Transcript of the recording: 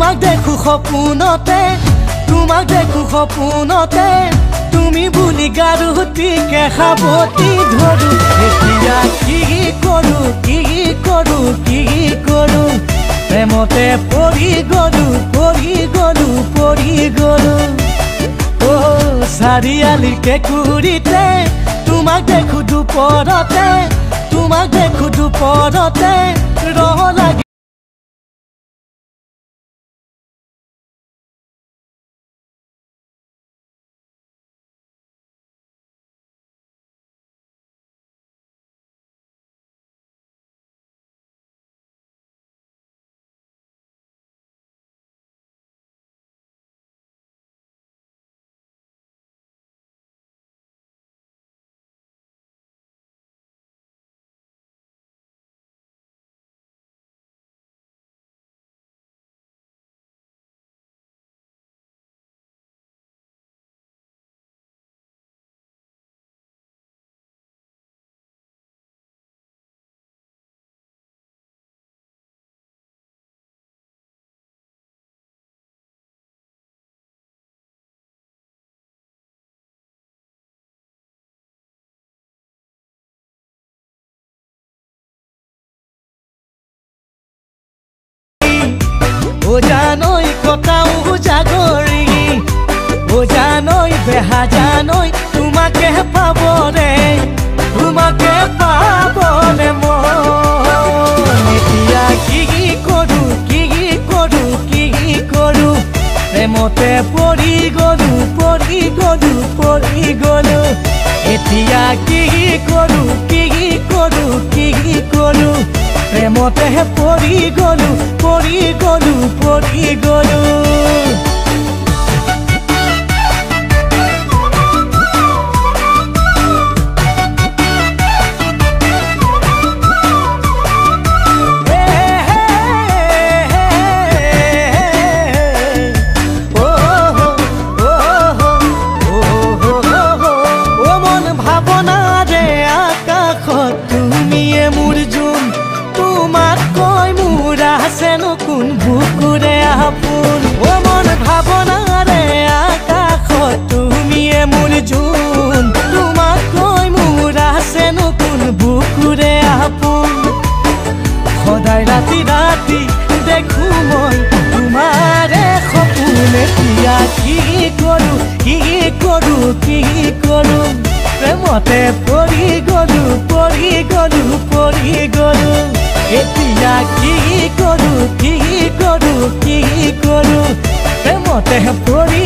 তোমাক দেখো সপোনতে তোমাক দেখো সপোনতে তুমি বুলি গাৰুটিকে সাৱটি ধৰো এতিয়া কি কৰো কি কৰো কি কৰো প্ৰেমতে পৰি গলো পৰি গলো পৰি গলো ও চাৰিআলিৰ কেঁকুৰিতে তোমাক দেখো দুপৰতে তোমাক দেখো দুপৰতে ৰহ লাগি ও জানই কথাও জাগৰি ও জানই বেহা জানই তোমাকে পাবৰে মন এতিয়া কি কৰো কি কৰো কি কৰো প্ৰেমতে পৰি গলো পৰি গলো পৰি গলো এতিয়া কি কৰো কি কৰো কি কৰো প্ৰেমতে পৰি গলো পৰি গলো পৰি গলো বুকুৰে আপোন ও মন ভাৱনাৰে আকাশত তুমিয়ে মোৰ জোন তোমাক কৈ মোৰ আছেনো কোন বুকুৰে আপোন সদায় ৰাতি ৰাতি দেখো মই তোমাৰে সপোন এতিয়া কি কৰো কি কৰো কি কৰো প্ৰেমতে পৰি গলো পৰি গলো পৰি গলো এতিয়া কি কৰো কি কৰো কি কৰো প্ৰেমতে পৰি